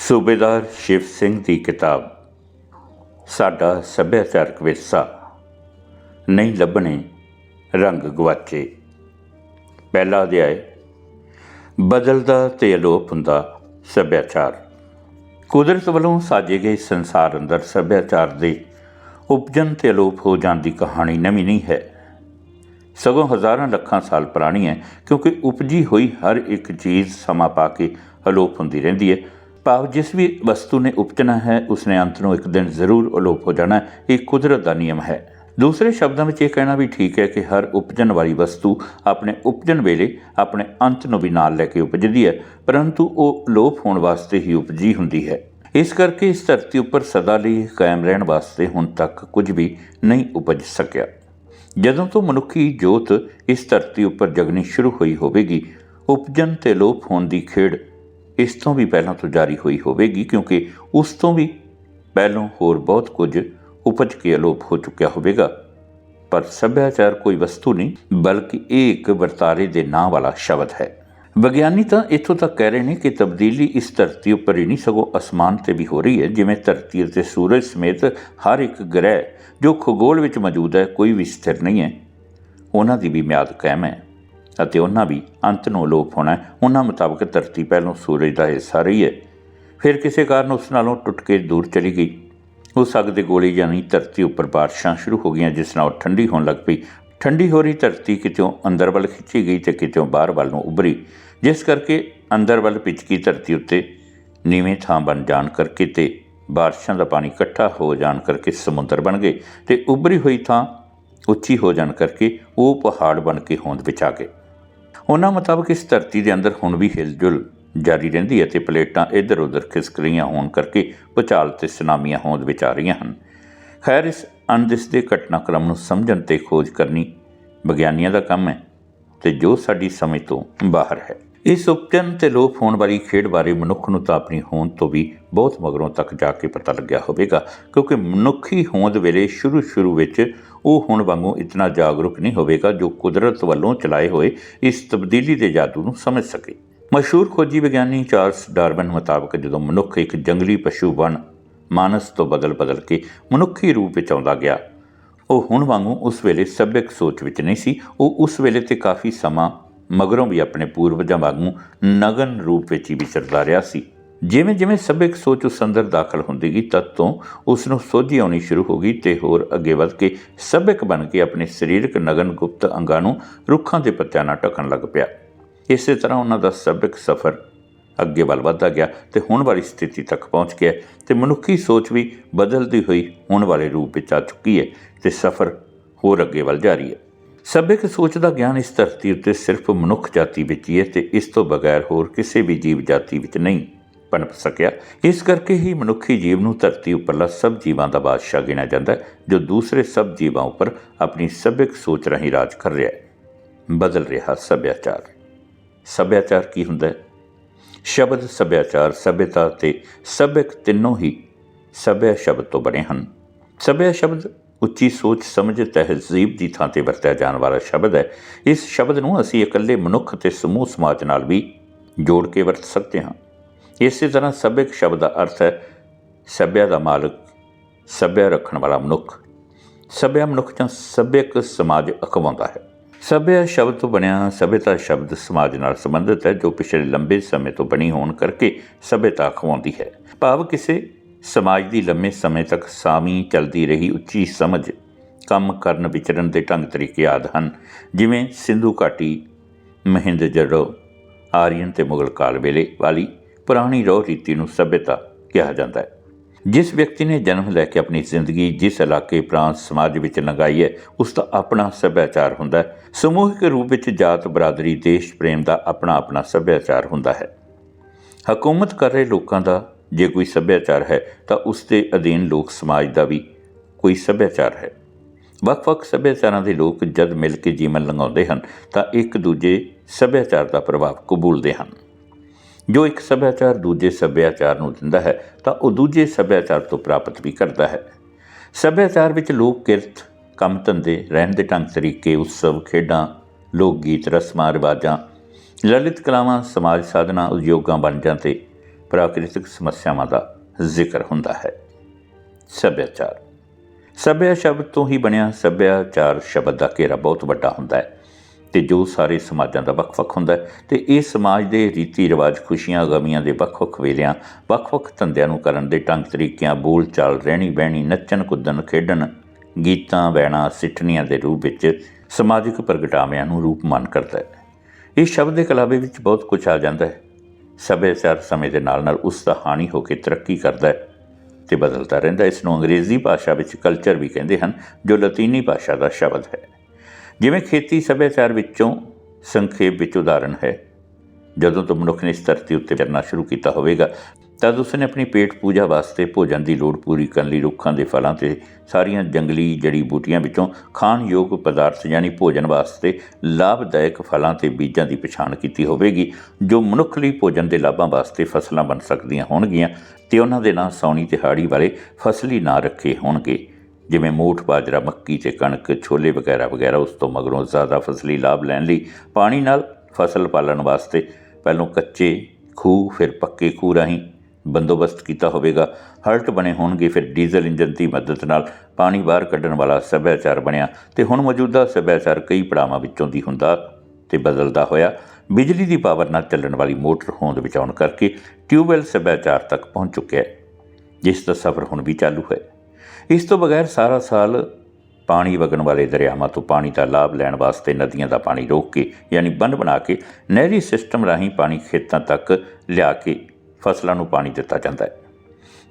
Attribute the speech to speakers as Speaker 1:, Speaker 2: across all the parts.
Speaker 1: सूबेदार शिव सिंह की किताब साडा सभ्याचारक विरसा नहीं लभने रंग गवाचे। पहला अध्याय बदलदा ते अलोप हुंदा सभ्याचार। कुदरत वालों साजे गए संसार अंदर सभ्याचार दे उपजन ते अलोप हो जाने की कहानी नवी नहीं है, सगों हज़ारां लखां साल पुरानी है, क्योंकि उपजी हुई हर एक चीज़ समा पा के अलोप होंदी रहिंदी है। भाव जिस भी वस्तु ने उपजना है उसने अंत में एक दिन जरूर अलोप हो जाना है, एक कुदरत का नियम है। दूसरे शब्दों में यह कहना भी ठीक है कि हर उपजन वाली वस्तु अपने उपजन वेले अपने अंत को भी नाल लैके उपजदी है, परंतु वो लोप होने वास्ते ही उपजी हुंदी है। इस करके इस धरती उपर सदा लई कायम रहने वास्ते हुण तक कुछ भी नहीं उपज सकिया। जदों तो मनुखी जोत इस धरती उपर जगनी शुरू हुई होवेगी, उपजन ते लोप होने की खेड़ इस तो भी पहलों तो जारी हुई होवेगी, क्योंकि उस तो भी पहलों होर बहुत कुछ उपज के अलोप हो चुका होवेगा। पर सभ्याचार कोई वस्तु नहीं बल्कि एक वर्तारे दे नां वाला शब्द है। विग्यानी तो इत्थों तक कह रहे हैं कि तब्दीली इस धरती उपर ही नहीं सगों आसमान से भी हो रही है। जिवें धरती ते सूरज समेत हर एक ग्रह जो खगोल विच मौजूद है कोई भी स्थिर नहीं है, उन्हां दी भी म्याद कायम है ਅਤੇ ਉਹਨਾਂ भी अंत ਨੂੰ ਅਲੋਪ होना है। उन्हां मुताबिक धरती पहलों सूरज का हिस्सा रही है, फिर किसी कारण उस नालों टुट के दूर चली गई। उस अग दे गोले यानी धरती उपर बारिशां शुरू हो गई, जिस नाल ठंडी होने लग पई। ठंडी हो रही धरती कितों अंदर वल खिंची गई तो कितों बाहर वल नूं उभरी, जिस करके अंदर वल पिचकी धरती उत्ते नीवें थां बन जाण करके ते बारिशां का पानी इकट्ठा हो जाण करके समुद्र बन गए, तो उभरी हुई थां ਉੱਚੀ हो जाण करके वो पहाड़ बन के होंद विच आ गए। उन्हां मुताबिक इस धरती के अंदर हुण भी हिलजुल जारी रहिंदी है ते प्लेटां इधर उधर खिसक रहीआं होण करके भुचाल ते सुनामीआं होंद विच आ रहीआं हन। खैर, इस अणदिसदे घटनाक्रम नूं समझण ते खोज करनी विग्यानियां दा काम है ते जो साडी समझ तो बाहर है। इस उपजन ते लोप होने वाली खेड बारे मनुख नूं तां अपनी होंद तो भी बहुत मगरों तक जाके पता लग्या होवेगा, क्योंकि मनुखी होंद वेले शुरू विच ਉਹ ਹੁਣ ਵਾਂਗੂ इतना जागरूक नहीं होवेगा जो कुदरत वालों चलाए हुए इस तब्दीली के जादू ਨੂੰ समझ सके। मशहूर खोजी विज्ञानी चार्ल्स डार्विन मुताबिक ਜਦੋਂ मनुख एक जंगली पशु बन मानस तो बदल के मनुखी रूप ਵਿੱਚ ਆਉਂਦਾ ਗਿਆ, ਉਹ ਹੁਣ ਵਾਂਗੂ ਉਸ ਵੇਲੇ ਸੱਭਿਅਕ ਸੋਚ ਵਿੱਚ ਨਹੀਂ ਸੀ। ਉਹ ਉਸ ਵੇਲੇ ਤੇ ਕਾਫੀ ਸਮਾਂ ਮਗਰੋਂ ਵੀ ਆਪਣੇ ਪੂਰਵਜਾਂ ਵਾਂਗੂ ਨਗਨ रूप ਵਿੱਚ ਹੀ ਵਿਚਰਦਾ ਰਿਹਾ ਸੀ। ਜਿਵੇਂ ਜਿਵੇਂ ਸੱਭਿਅਕ ਸੋਚ ਉਸ ਅੰਦਰ ਦਾਖਲ ਹੁੰਦੀ ਗਈ, ਤਦ ਤੋਂ ਉਸ ਨੂੰ ਸੋਝੀ ਆਉਣੀ ਸ਼ੁਰੂ ਹੋ ਗਈ ਤੇ ਹੋਰ ਅੱਗੇ ਵੱਧ ਕੇ ਸੱਭਿਅਕ ਬਣ ਕੇ ਆਪਣੇ ਸਰੀਰਕ ਨਗਨ ਗੁਪਤ ਅੰਗਾਂ ਨੂੰ ਰੁੱਖਾਂ ਦੇ ਪੱਤਿਆਂ ਨਾਲ ਢਕਣ ਲੱਗ ਪਿਆ। ਇਸੇ ਤਰ੍ਹਾਂ ਉਹਨਾਂ ਦਾ ਸੱਭਿਅਕ ਸਫ਼ਰ ਅੱਗੇ ਵੱਲ ਵੱਧਦਾ ਗਿਆ ਤੇ ਹੁਣ ਵਾਲੀ ਸਥਿਤੀ ਤੱਕ ਪਹੁੰਚ ਗਿਆ ਤੇ ਮਨੁੱਖੀ ਸੋਚ ਵੀ ਬਦਲਦੀ ਹੋਈ ਹੁਣ ਵਾਲੇ ਰੂਪ ਵਿੱਚ ਆ ਚੁੱਕੀ ਹੈ ਤੇ ਸਫ਼ਰ ਹੋਰ ਅੱਗੇ ਵੱਲ ਜਾਰੀ ਹੈ। ਸੱਭਿਅਕ ਸੋਚ ਦਾ ਗਿਆਨ ਇਸ ਧਰਤੀ ਉੱਤੇ ਸਿਰਫ ਮਨੁੱਖ ਜਾਤੀ ਵਿੱਚ ਹੀ ਹੈ ਤੇ ਇਸ ਤੋਂ ਬਗੈਰ ਹੋਰ ਕਿਸੇ ਵੀ ਜੀਵ ਜਾਤੀ ਵਿੱਚ ਨਹੀਂ पनप सकिया। इस करके ही मनुखी जीव नूं धरती उपरला सब जीवां दा बादशाह गिणिया जांदा है, जो दूसरे सब जीवां उपर अपनी सभ्यक सोच राहीं राज कर रहा है। बदल रहा सभ्याचार। सभ्याचार की हुंदा है? शब्द सभ्याचार, सभ्यता ते सभ्यक तीनों ही सभ्य शब्द तो बने हैं। सभ्य शब्द उच्ची सोच समझ तहजीब की थां ते वरतिया जाने वाला शब्द है। इस शब्द नूं असीं इकल्ले मनुख ते समूह समाज नाल भी जोड़ के वरत सकते हाँ। इस तरह सभ्यक शब्द का अर्थ है सभ्या का मालक, सभ्या रखने वाला मनुख। सभ्या मनुख जां सभ्यक समाज अखवाउंदा है। सभ्या शब्द तो बनया सभ्यता शब्द समाज नाल संबंधित है, जो पिछले लंबे समय तो बनी होने करके सभ्यता अखवाउंदी है। भाव किसी समाज की लंबे समय तक सामी चलती रही उच्ची समझ, काम करन विचरण के ढंग तरीके आदि हैं, जिमें सिंधु घाटी, महिंद जड़ो, आर्यन ते मुगल काल वेले वाली पुरानी रौह रीति नूं सभ्यता कहा जाता है। जिस व्यक्ति ने जन्म लैके अपनी जिंदगी जिस इलाके प्रांत समाज विच लंघाई है उसका अपना सभ्याचार हुंदा है। समूहिक रूप विच जात बरादरी देश प्रेम का अपना अपना सभ्याचार हुंदा है। हुकूमत कर रहे लोगों का जे कोई सभ्याचार है तो उसके अधीन लोक समाज का भी कोई सभ्याचार है। ਵੱਖ-ਵੱਖ ਸੱਭਿਆਚਾਰਾਂ ਦੇ ਲੋਕ जद मिल के जीवन लंघाउंदे हन तां एक दूजे सभ्याचार का प्रभाव कबूलते हैं। जो एक सभ्याचार दूजे सभ्याचार नूं दिंदा है तो वह दूजे सभ्याचार तो प्राप्त भी करता है। सभ्याचार विच लोक किरत, काम धंधे, रहन दे ढंग तरीके, उत्सव, खेडां, लोक गीत, रस्मां रिवाजां, ललित कलावां, समाज साधना, उद्योगां, वणजां ते ਪ੍ਰਾਕ੍ਰਿਤਿਕ ਸਮੱਸਿਆਵਾਂ ਦਾ ਜ਼ਿਕਰ ਹੁੰਦਾ ਹੈ। ਸੱਭਿਆਚਾਰ ਸੱਭਿਆ ਸ਼ਬਦ ਤੋਂ ਹੀ ਬਣਿਆ। ਸੱਭਿਆਚਾਰ ਸ਼ਬਦ ਦਾ ਘੇਰਾ ਬਹੁਤ ਵੱਡਾ ਹੁੰਦਾ ਹੈ ਅਤੇ ਜੋ ਸਾਰੇ ਸਮਾਜਾਂ ਦਾ ਵੱਖ-ਵੱਖ ਹੁੰਦਾ ਹੈ ਅਤੇ ਇਹ ਸਮਾਜ ਦੇ ਰੀਤੀ ਰਿਵਾਜ, ਖੁਸ਼ੀਆਂ ਗਮੀਆਂ ਦੇ ਵੱਖ-ਵੱਖ ਵੇਲਿਆਂ, ਵੱਖ-ਵੱਖ ਧੰਦਿਆਂ ਨੂੰ ਕਰਨ ਦੇ ਢੰਗ ਤਰੀਕਿਆਂ, ਬੋਲ ਚਾਲ, ਰਹਿਣੀ ਬਹਿਣੀ, ਨੱਚਣ ਕੁੱਦਣ, ਖੇਡਣ, ਗੀਤਾਂ, ਵੈਣਾਂ, ਸਿੱਠਣੀਆਂ ਦੇ ਰੂਪ ਵਿੱਚ ਸਮਾਜਿਕ ਪ੍ਰਗਟਾਵਿਆਂ ਨੂੰ ਰੂਪਮਾਨ ਕਰਦਾ ਹੈ। ਇਸ ਸ਼ਬਦ ਦੇ ਕਲਾਵੇ ਵਿੱਚ ਬਹੁਤ ਕੁਝ ਆ ਜਾਂਦਾ ਹੈ। ਸੱਭਿਆਚਾਰ ਸਮੇਂ ਦੇ ਨਾਲ ਨਾਲ ਉਸ ਦਾ ਹਾਣੀ ਹੋ ਕੇ ਤਰੱਕੀ ਕਰਦਾ ਹੈ ਅਤੇ ਬਦਲਦਾ ਰਹਿੰਦਾ। ਇਸ ਨੂੰ ਅੰਗਰੇਜ਼ੀ ਭਾਸ਼ਾ ਵਿੱਚ ਕਲਚਰ ਵੀ ਕਹਿੰਦੇ ਹਨ, ਜੋ ਲਤੀਨੀ ਭਾਸ਼ਾ ਦਾ ਸ਼ਬਦ ਹੈ। ਜਿਵੇਂ ਖੇਤੀ ਸੱਭਿਆਚਾਰ ਵਿੱਚੋਂ ਸੰਖੇਪ ਵਿੱਚ ਉਦਾਹਰਣ ਹੈ। ਜਦੋਂ ਤੋਂ ਮਨੁੱਖ ਨੇ ਇਸ ਧਰਤੀ ਉੱਤੇ ਚੱਲਣਾ ਸ਼ੁਰੂ ਕੀਤਾ ਹੋਵੇਗਾ ਤਦ ਉਸਨੇ ਆਪਣੀ ਪੇਟ ਪੂਜਾ ਵਾਸਤੇ ਭੋਜਨ ਦੀ ਲੋੜ ਪੂਰੀ ਕਰਨ ਲਈ ਰੁੱਖਾਂ ਦੇ ਫਲਾਂ ਅਤੇ ਸਾਰੀਆਂ ਜੰਗਲੀ ਜੜੀ ਬੂਟੀਆਂ ਵਿੱਚੋਂ ਖਾਣਯੋਗ ਪਦਾਰਥ ਯਾਨੀ ਭੋਜਨ ਵਾਸਤੇ ਲਾਭਦਾਇਕ ਫਲਾਂ ਅਤੇ ਬੀਜਾਂ ਦੀ ਪਛਾਣ ਕੀਤੀ ਹੋਵੇਗੀ, ਜੋ ਮਨੁੱਖ ਲਈ ਭੋਜਨ ਦੇ ਲਾਭਾਂ ਵਾਸਤੇ ਫਸਲਾਂ ਬਣ ਸਕਦੀਆਂ ਹੋਣਗੀਆਂ ਅਤੇ ਉਹਨਾਂ ਦੇ ਨਾਂ ਸਾਉਣੀ ਅਤੇ ਹਾੜੀ ਵਾਲੇ ਫਸਲੀ ਨਾਂ ਰੱਖੇ ਹੋਣਗੇ, ਜਿਵੇਂ ਮੋਠ, ਬਾਜਰਾ, ਮੱਕੀ ਅਤੇ ਕਣਕ, ਛੋਲੇ ਵਗੈਰਾ ਵਗੈਰਾ। ਉਸ ਤੋਂ ਮਗਰੋਂ ਜ਼ਿਆਦਾ ਫਸਲੀ ਲਾਭ ਲੈਣ ਲਈ ਪਾਣੀ ਨਾਲ ਫਸਲ ਪਾਲਣ ਵਾਸਤੇ ਪਹਿਲੋਂ ਕੱਚੇ ਖੂਹ, ਫਿਰ ਪੱਕੇ ਖੂਹ ਰਾਹੀਂ ਬੰਦੋਬਸਤ ਕੀਤਾ ਹੋਵੇਗਾ। ਹਲਟ ਬਣੇ ਹੋਣਗੇ, ਫਿਰ ਡੀਜ਼ਲ ਇੰਜਨ ਦੀ ਮਦਦ ਨਾਲ ਪਾਣੀ ਬਾਹਰ ਕੱਢਣ ਵਾਲਾ ਸੱਭਿਆਚਾਰ ਬਣਿਆ ਅਤੇ ਹੁਣ ਮੌਜੂਦਾ ਸੱਭਿਆਚਾਰ ਕਈ ਪੜਾਵਾਂ ਵਿੱਚੋਂ ਦੀ ਹੁੰਦਾ ਅਤੇ ਬਦਲਦਾ ਹੋਇਆ ਬਿਜਲੀ ਦੀ ਪਾਵਰ ਨਾਲ ਚੱਲਣ ਵਾਲੀ ਮੋਟਰ ਹੋਂਦ ਵਿੱਚ ਆਉਣ ਕਰਕੇ ਟਿਊਬਵੈੱਲ ਸੱਭਿਆਚਾਰ ਤੱਕ ਪਹੁੰਚ ਚੁੱਕਿਆ ਹੈ, ਜਿਸ ਦਾ ਸਫ਼ਰ ਹੁਣ ਵੀ ਚਾਲੂ ਹੈ। ਇਸ ਤੋਂ ਬਗੈਰ ਸਾਰਾ ਸਾਲ ਪਾਣੀ ਵਗਣ ਵਾਲੇ ਦਰਿਆਵਾਂ ਤੋਂ ਪਾਣੀ ਦਾ ਲਾਭ ਲੈਣ ਵਾਸਤੇ ਨਦੀਆਂ ਦਾ ਪਾਣੀ ਰੋਕ ਕੇ ਯਾਨੀ ਬੰਨ੍ਹ ਬਣਾ ਕੇ ਨਹਿਰੀ ਸਿਸਟਮ ਰਾਹੀਂ ਪਾਣੀ ਖੇਤਾਂ ਤੱਕ ਲਿਆ ਕੇ ਫਸਲਾਂ ਨੂੰ ਪਾਣੀ ਦਿੱਤਾ ਜਾਂਦਾ ਹੈ,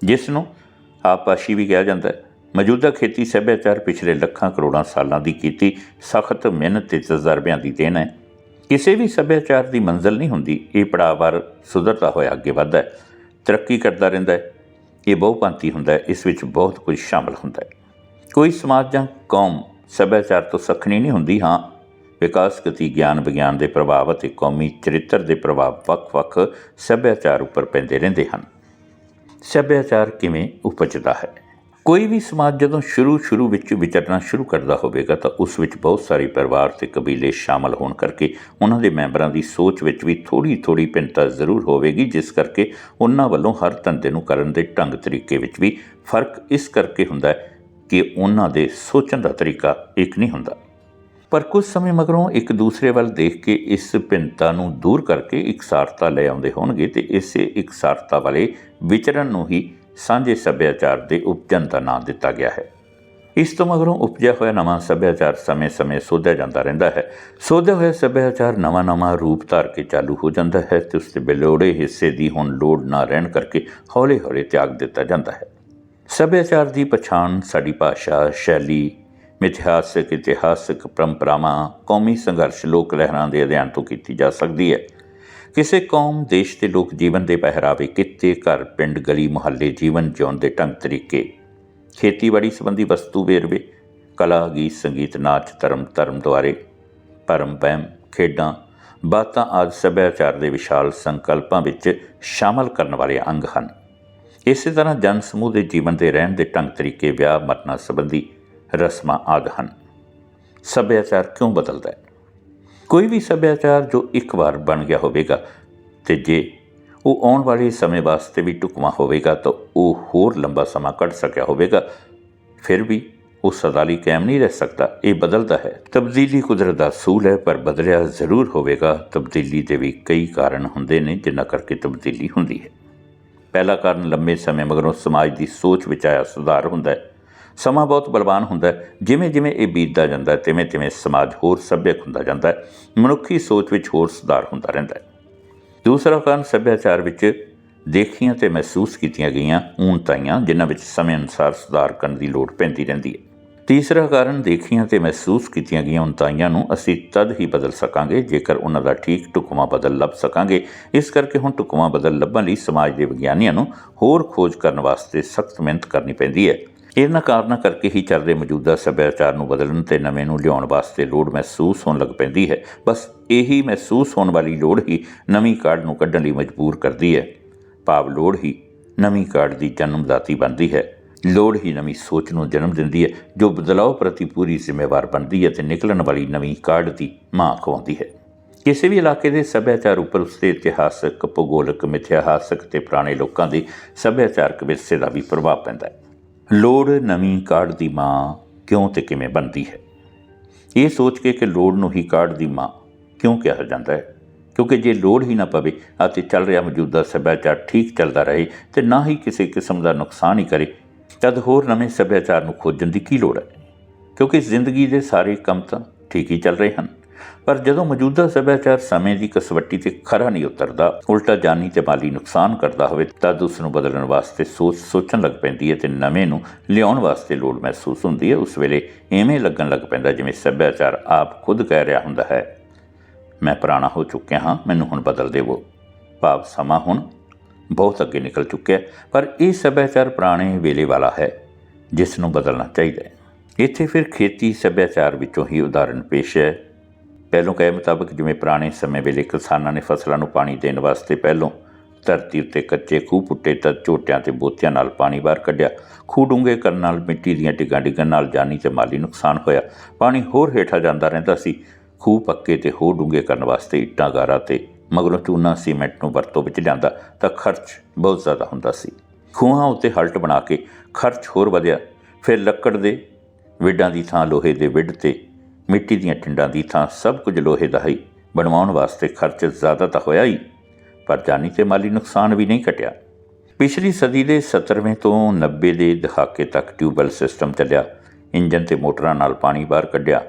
Speaker 1: ਜਿਸ ਨੂੰ ਆਬਪਾਸ਼ੀ ਵੀ ਕਿਹਾ ਜਾਂਦਾ ਹੈ। ਮੌਜੂਦਾ ਖੇਤੀ ਸੱਭਿਆਚਾਰ ਪਿਛਲੇ ਲੱਖਾਂ ਕਰੋੜਾਂ ਸਾਲਾਂ ਦੀ ਕੀਤੀ ਸਖਤ ਮਿਹਨਤ ਅਤੇ ਤਜਰਬਿਆਂ ਦੀ ਦੇਣ ਹੈ। ਕਿਸੇ ਵੀ ਸੱਭਿਆਚਾਰ ਦੀ ਮੰਜ਼ਿਲ ਨਹੀਂ ਹੁੰਦੀ, ਇਹ ਪੜਾਅਵਾਰ ਸੁਧਰਦਾ ਹੋਇਆ ਅੱਗੇ ਵੱਧਦਾ ਹੈ, ਤਰੱਕੀ ਕਰਦਾ ਰਹਿੰਦਾ ਹੈ। ਇਹ ਬਹੁਪੰਥੀ ਹੁੰਦਾ ਹੈ, ਇਸ ਵਿੱਚ ਬਹੁਤ ਕੁਝ ਸ਼ਾਮਲ ਹੁੰਦਾ ਹੈ। ਕੋਈ ਸਮਾਜ ਜਾਂ ਕੌਮ ਸੱਭਿਆਚਾਰ ਤੋਂ ਸੱਖਣੀ ਨਹੀਂ ਹੁੰਦੀ। ਹਾਂ, ਵਿਕਾਸ ਗਤੀ, ਗਿਆਨ ਵਿਗਿਆਨ ਦੇ ਪ੍ਰਭਾਵ ਅਤੇ ਕੌਮੀ ਚਰਿੱਤਰ ਦੇ ਪ੍ਰਭਾਵ ਵੱਖ-ਵੱਖ ਸੱਭਿਆਚਾਰ ਉੱਪਰ ਪੈਂਦੇ ਰਹਿੰਦੇ ਹਨ। ਸੱਭਿਆਚਾਰ ਕਿਵੇਂ ਉਪਜਦਾ ਹੈ? ਕੋਈ ਵੀ ਸਮਾਜ ਜਦੋਂ ਸ਼ੁਰੂ ਵਿੱਚ ਵਿਚਰਨਾ ਸ਼ੁਰੂ ਕਰਦਾ ਹੋਵੇਗਾ ਤਾਂ ਉਸ ਵਿੱਚ ਬਹੁਤ ਸਾਰੇ ਪਰਿਵਾਰ ਅਤੇ ਕਬੀਲੇ ਸ਼ਾਮਲ ਹੋਣ ਕਰਕੇ ਉਹਨਾਂ ਦੇ ਮੈਂਬਰਾਂ ਦੀ ਸੋਚ ਵਿੱਚ ਵੀ ਥੋੜ੍ਹੀ ਭਿੰਨਤਾ ਜ਼ਰੂਰ ਹੋਵੇਗੀ, ਜਿਸ ਕਰਕੇ ਉਹਨਾਂ ਵੱਲੋਂ ਹਰ ਧੰਦੇ ਨੂੰ ਕਰਨ ਦੇ ਢੰਗ ਤਰੀਕੇ ਵਿੱਚ ਵੀ ਫਰਕ ਇਸ ਕਰਕੇ ਹੁੰਦਾ ਹੈ ਕਿ ਉਹਨਾਂ ਦੇ ਸੋਚਣ ਦਾ ਤਰੀਕਾ ਇੱਕ ਨਹੀਂ ਹੁੰਦਾ। ਪਰ ਕੁਝ ਸਮੇਂ ਮਗਰੋਂ ਇੱਕ ਦੂਸਰੇ ਵੱਲ ਦੇਖ ਕੇ ਇਸ ਭਿੰਨਤਾ ਨੂੰ ਦੂਰ ਕਰਕੇ ਇਕਸਾਰਤਾ ਲੈ ਆਉਂਦੇ ਹੋਣਗੇ ਅਤੇ ਇਸੇ ਇਕਸਾਰਤਾ ਵਾਲੇ ਵਿਚਰਨ ਨੂੰ ਹੀ ਸਾਂਝੇ ਸੱਭਿਆਚਾਰ ਦੇ ਉਪਜਣ ਦਾ ਨਾਂ ਦਿੱਤਾ ਗਿਆ ਹੈ। ਇਸ ਤੋਂ ਮਗਰੋਂ ਉਪਜਿਆ ਹੋਇਆ ਨਵਾਂ ਸੱਭਿਆਚਾਰ ਸਮੇਂ-ਸਮੇਂ ਸੋਧਿਆ ਜਾਂਦਾ ਰਹਿੰਦਾ ਹੈ। ਸੋਧਿਆ ਹੋਇਆ ਸੱਭਿਆਚਾਰ ਨਵਾਂ ਰੂਪ ਧਾਰ ਕੇ ਚਾਲੂ ਹੋ ਜਾਂਦਾ ਹੈ ਅਤੇ ਉਸ ਦੇ ਬੇਲੋੜੇ ਹਿੱਸੇ ਦੀ ਹੁਣ ਲੋੜ ਨਾ ਰਹਿਣ ਕਰਕੇ ਹੌਲੇ ਤਿਆਗ ਦਿੱਤਾ ਜਾਂਦਾ ਹੈ। ਸੱਭਿਆਚਾਰ ਦੀ ਪਛਾਣ ਸਾਡੀ ਭਾਸ਼ਾ, ਸ਼ੈਲੀ, ਇਤਿਹਾਸਕ ਪਰੰਪਰਾਵਾਂ, ਕੌਮੀ ਸੰਘਰਸ਼, ਲੋਕ ਲਹਿਰਾਂ ਦੇ ਅਧਿਐਨ ਤੋਂ ਕੀਤੀ ਜਾ ਸਕਦੀ ਹੈ। ਕਿਸੇ ਕੌਮ, ਦੇਸ਼ ਦੇ ਲੋਕ ਜੀਵਨ ਦੇ ਪਹਿਰਾਵੇ, ਕਿੱਤੇ, ਘਰ, ਪਿੰਡ, ਗਲੀ, ਮੁਹੱਲੇ, ਜੀਵਨ ਜਿਉਣ ਦੇ ਢੰਗ ਤਰੀਕੇ, ਖੇਤੀਬਾੜੀ ਸੰਬੰਧੀ ਵਸਤੂ ਵੇਰਵੇ, ਕਲਾ, ਗੀਤ, ਸੰਗੀਤ, ਨਾਚ, ਧਰਮ ਦੁਆਰੇ, ਭਰਮ ਵਹਿਮ, ਖੇਡਾਂ, ਬਾਤਾਂ ਆਦਿ ਸੱਭਿਆਚਾਰ ਦੇ ਵਿਸ਼ਾਲ ਸੰਕਲਪਾਂ ਵਿੱਚ ਸ਼ਾਮਲ ਕਰਨ ਵਾਲੇ ਅੰਗ ਹਨ। ਇਸੇ ਤਰ੍ਹਾਂ ਜਨ ਸਮੂਹ ਦੇ ਜੀਵਨ ਦੇ ਰਹਿਣ ਦੇ ਢੰਗ ਤਰੀਕੇ, ਵਿਆਹ ਮਰਨਾ ਸੰਬੰਧੀ ਰਸਮਾਂ ਆਦਿ ਹਨ। ਸੱਭਿਆਚਾਰ ਕਿਉਂ ਬਦਲਦਾ ਹੈ? ਕੋਈ ਵੀ ਸੱਭਿਆਚਾਰ ਜੋ ਇੱਕ ਵਾਰ ਬਣ ਗਿਆ ਹੋਵੇਗਾ ਅਤੇ ਜੇ ਉਹ ਆਉਣ ਵਾਲੇ ਸਮੇਂ ਵਾਸਤੇ ਵੀ ਢੁਕਵਾਂ ਹੋਵੇਗਾ ਤਾਂ ਉਹ ਹੋਰ ਲੰਬਾ ਸਮਾਂ ਕੱਢ ਸਕਿਆ ਹੋਵੇਗਾ, ਫਿਰ ਵੀ ਉਹ ਸਦਾ ਲਈ ਕਾਇਮ ਨਹੀਂ ਰਹਿ ਸਕਦਾ। ਇਹ ਬਦਲਦਾ ਹੈ। ਤਬਦੀਲੀ ਕੁਦਰਤ ਦਾ ਅਸੂਲ ਹੈ, ਪਰ ਬਦਲਿਆ ਜ਼ਰੂਰ ਹੋਵੇਗਾ। ਤਬਦੀਲੀ ਦੇ ਵੀ ਕਈ ਕਾਰਨ ਹੁੰਦੇ ਨੇ ਜਿਨ੍ਹਾਂ ਕਰਕੇ ਤਬਦੀਲੀ ਹੁੰਦੀ ਹੈ। ਪਹਿਲਾ ਕਾਰਨ ਲੰਬੇ ਸਮੇਂ ਮਗਰੋਂ ਸਮਾਜ ਦੀ ਸੋਚ ਵਿੱਚ ਆਇਆ ਸੁਧਾਰ ਹੁੰਦਾ ਹੈ। ਸਮਾਂ ਬਹੁਤ ਬਲਵਾਨ ਹੁੰਦਾ ਹੈ। ਜਿਵੇਂ ਇਹ ਬੀਤਦਾ ਜਾਂਦਾ ਹੈ ਤਿਵੇਂ ਸਮਾਜ ਹੋਰ ਸੱਭਿਅਕ ਹੁੰਦਾ ਜਾਂਦਾ ਹੈ। ਮਨੁੱਖੀ ਸੋਚ ਵਿੱਚ ਹੋਰ ਸੁਧਾਰ ਹੁੰਦਾ ਰਹਿੰਦਾ ਹੈ। ਦੂਸਰਾ ਕਾਰਨ ਸੱਭਿਆਚਾਰ ਵਿੱਚ ਦੇਖੀਆਂ ਅਤੇ ਮਹਿਸੂਸ ਕੀਤੀਆਂ ਗਈਆਂ ਊਣਤਾਈਆਂ, ਜਿਨ੍ਹਾਂ ਵਿੱਚ ਸਮੇਂ ਅਨੁਸਾਰ ਸੁਧਾਰ ਕਰਨ ਦੀ ਲੋੜ ਪੈਂਦੀ ਰਹਿੰਦੀ ਹੈ। ਤੀਸਰਾ ਕਾਰਨ ਦੇਖੀਆਂ ਅਤੇ ਮਹਿਸੂਸ ਕੀਤੀਆਂ ਗਈਆਂ ਊਣਤਾਈਆਂ ਨੂੰ ਅਸੀਂ ਤਦ ਹੀ ਬਦਲ ਸਕਾਂਗੇ ਜੇਕਰ ਉਹਨਾਂ ਦਾ ਠੀਕ ਢੁਕਵਾਂ ਬਦਲ ਲੱਭ ਸਕਾਂਗੇ। ਇਸ ਕਰਕੇ ਹੁਣ ਢੁਕਵਾਂ ਬਦਲ ਲੱਭਣ ਲਈ ਸਮਾਜ ਦੇ ਵਿਗਿਆਨੀਆਂ ਨੂੰ ਹੋਰ ਖੋਜ ਕਰਨ ਵਾਸਤੇ ਸਖਤ ਮਿਹਨਤ ਕਰਨੀ ਪੈਂਦੀ ਹੈ। ਇਹਨਾਂ ਕਾਰਨਾਂ ਕਰਕੇ ਹੀ ਚੱਲ ਰਹੇ ਮੌਜੂਦਾ ਸੱਭਿਆਚਾਰ ਨੂੰ ਬਦਲਣ ਅਤੇ ਨਵੇਂ ਨੂੰ ਲਿਆਉਣ ਵਾਸਤੇ ਲੋੜ ਮਹਿਸੂਸ ਹੋਣ ਲੱਗ ਪੈਂਦੀ ਹੈ। ਬਸ ਇਹੀ ਮਹਿਸੂਸ ਹੋਣ ਵਾਲੀ ਲੋੜ ਹੀ ਨਵੀਂ ਕਾਢ ਨੂੰ ਕੱਢਣ ਲਈ ਮਜਬੂਰ ਕਰਦੀ ਹੈ। ਭਾਵ ਲੋੜ ਹੀ ਨਵੀਂ ਕਾਢ ਦੀ ਜਨਮਦਾਤੀ ਬਣਦੀ ਹੈ। ਲੋੜ ਹੀ ਨਵੀਂ ਸੋਚ ਨੂੰ ਜਨਮ ਦਿੰਦੀ ਹੈ, ਜੋ ਬਦਲਾਅ ਪ੍ਰਤੀ ਪੂਰੀ ਜ਼ਿੰਮੇਵਾਰ ਬਣਦੀ ਹੈ ਅਤੇ ਨਿਕਲਣ ਵਾਲੀ ਨਵੀਂ ਕਾਢ ਦੀ ਮਾਂ ਖਵਾਉਂਦੀ ਹੈ। ਕਿਸੇ ਵੀ ਇਲਾਕੇ ਦੇ ਸੱਭਿਆਚਾਰ ਉੱਪਰ ਉਸਦੇ ਇਤਿਹਾਸਕ, ਭੂਗੋਲਿਕ, ਮਿਥਿਹਾਸਕ ਅਤੇ ਪੁਰਾਣੇ ਲੋਕਾਂ ਦੇ ਸੱਭਿਆਚਾਰਕ ਵਿਰਸੇ ਦਾ ਵੀ ਪ੍ਰਭਾਵ ਪੈਂਦਾ ਹੈ। ਲੋੜ ਨਵੀਂ ਕਾਢ ਦੀ ਮਾਂ ਕਿਉਂ ਤੇ ਕਿਵੇਂ ਬਣਦੀ ਹੈ? ਇਹ ਸੋਚ ਕੇ ਕਿ ਲੋੜ ਨੂੰ ਹੀ ਕਾਢ ਦੀ ਮਾਂ ਕਿਉਂ ਕਿਹਾ ਜਾਂਦਾ ਹੈ, ਕਿਉਂਕਿ ਜੇ ਲੋੜ ਹੀ ਨਾ ਪਵੇ ਅਤੇ ਚੱਲ ਰਿਹਾ ਮੌਜੂਦਾ ਸੱਭਿਆਚਾਰ ਠੀਕ ਚੱਲਦਾ ਰਹੇ ਅਤੇ ਨਾ ਹੀ ਕਿਸੇ ਕਿਸਮ ਦਾ ਨੁਕਸਾਨ ਹੀ ਕਰੇ, ਤਦ ਹੋਰ ਨਵੇਂ ਸੱਭਿਆਚਾਰ ਨੂੰ ਖੋਜਣ ਦੀ ਕੀ ਲੋੜ ਹੈ? ਕਿਉਂਕਿ ਜ਼ਿੰਦਗੀ ਦੇ ਸਾਰੇ ਕੰਮ ਤਾਂ ਠੀਕ ਹੀ ਚੱਲ ਰਹੇ ਹਨ। ਪਰ ਜਦੋਂ ਮੌਜੂਦਾ ਸੱਭਿਆਚਾਰ ਸਮੇਂ ਦੀ ਕਸਵੱਟੀ 'ਤੇ ਖਰਾ ਨਹੀਂ ਉਤਰਦਾ, ਉਲਟਾ ਜਾਨੀ ਤੇ ਮਾਲੀ ਨੁਕਸਾਨ ਕਰਦਾ ਹੋਵੇ, ਤਦ ਉਸ ਨੂੰ ਬਦਲਣ ਵਾਸਤੇ ਸੋਚਣ ਲੱਗ ਪੈਂਦੀ ਹੈ ਅਤੇ ਨਵੇਂ ਨੂੰ ਲਿਆਉਣ ਵਾਸਤੇ ਲੋੜ ਮਹਿਸੂਸ ਹੁੰਦੀ ਹੈ। ਉਸ ਵੇਲੇ ਇਵੇਂ ਲੱਗਣ ਲੱਗ ਪੈਂਦਾ ਜਿਵੇਂ ਸੱਭਿਆਚਾਰ ਆਪ ਖੁਦ ਕਹਿ ਰਿਹਾ ਹੁੰਦਾ ਹੈ, ਮੈਂ ਪੁਰਾਣਾ ਹੋ ਚੁੱਕਿਆ ਹਾਂ, ਮੈਨੂੰ ਹੁਣ ਬਦਲ ਦੇਵੋ। ਭਾਵ ਸਮਾਂ ਹੁਣ ਬਹੁਤ ਅੱਗੇ ਨਿਕਲ ਚੁੱਕਿਆ, ਪਰ ਇਹ ਸੱਭਿਆਚਾਰ ਪੁਰਾਣੇ ਵੇਲੇ ਵਾਲਾ ਹੈ ਜਿਸ ਨੂੰ ਬਦਲਣਾ ਚਾਹੀਦਾ ਹੈ। ਇੱਥੇ ਫਿਰ ਖੇਤੀ ਸੱਭਿਆਚਾਰ ਵਿੱਚੋਂ ਹੀ ਉਦਾਹਰਣ ਪੇਸ਼ ਹੈ। ਪਹਿਲੋਂ ਕਹੇ ਮੁਤਾਬਕ ਜਿਵੇਂ ਪੁਰਾਣੇ ਸਮੇਂ ਵੇਲੇ ਕਿਸਾਨਾਂ ਨੇ ਫਸਲਾਂ ਨੂੰ ਪਾਣੀ ਦੇਣ ਵਾਸਤੇ ਪਹਿਲੋਂ ਧਰਤੀ ਉੱਤੇ ਕੱਚੇ ਖੂਹ ਪੁੱਟੇ, ਤਾਂ ਝੋਟਿਆਂ ਤੇ ਬੋਤਿਆਂ ਨਾਲ ਪਾਣੀ ਬਾਹਰ ਕੱਢਿਆ। ਖੂਹ ਡੂੰਘੇ ਕਰਨ ਨਾਲ ਮਿੱਟੀ ਦੀਆਂ ਡਿੱਗਾਂ ਡਿੱਗਣ ਨਾਲ ਜਾਨੀ ਤੇ ਮਾਲੀ ਨੁਕਸਾਨ ਹੋਇਆ। ਪਾਣੀ ਹੋਰ ਹੇਠਾਂ ਜਾਂਦਾ ਰਹਿੰਦਾ ਸੀ। ਖੂਹ ਪੱਕੇ ਤੇ ਹੋਰ ਡੂੰਘੇ ਕਰਨ ਵਾਸਤੇ ਇੱਟਾਂ, ਗਾਰਾ ਤੇ ਮਗਰੋਂ ਚੂਨਾ ਸੀਮੈਂਟ ਨੂੰ ਵਰਤੋਂ ਵਿੱਚ ਲਿਆਂਦਾ ਤਾਂ ਖਰਚ ਬਹੁਤ ਜ਼ਿਆਦਾ ਹੁੰਦਾ ਸੀ। ਖੂਹਾਂ ਉੱਤੇ ਹਲਟ ਬਣਾ ਕੇ ਖਰਚ ਹੋਰ ਵਧਿਆ। ਫਿਰ ਲੱਕੜ ਦੇ ਵਿੱਡਾਂ ਦੀ ਥਾਂ ਲੋਹੇ ਦੇ ਵਿੱਡ ਤੇ ਮਿੱਟੀ ਦੀਆਂ ਟਿੰਡਾਂ ਦੀ ਥਾਂ ਸਭ ਕੁਝ ਲੋਹੇ ਦਾ ਹੀ ਬਣਵਾਉਣ ਵਾਸਤੇ ਖਰਚ ਜ਼ਿਆਦਾ ਤਾਂ ਹੋਇਆ ਹੀ, ਪਰ ਜਾਨੀ ਤੇ ਮਾਲੀ ਨੁਕਸਾਨ ਵੀ ਨਹੀਂ ਘਟਿਆ। ਪਿਛਲੀ ਸਦੀ ਦੇ 70ਵੇਂ ਤੋਂ 90 ਦੇ ਦਹਾਕੇ ਤੱਕ ਟਿਊਬਵੈੱਲ ਸਿਸਟਮ ਚੱਲਿਆ। ਇੰਜਨ ਤੇ ਮੋਟਰਾਂ ਨਾਲ ਪਾਣੀ ਬਾਹਰ ਕੱਢਿਆ।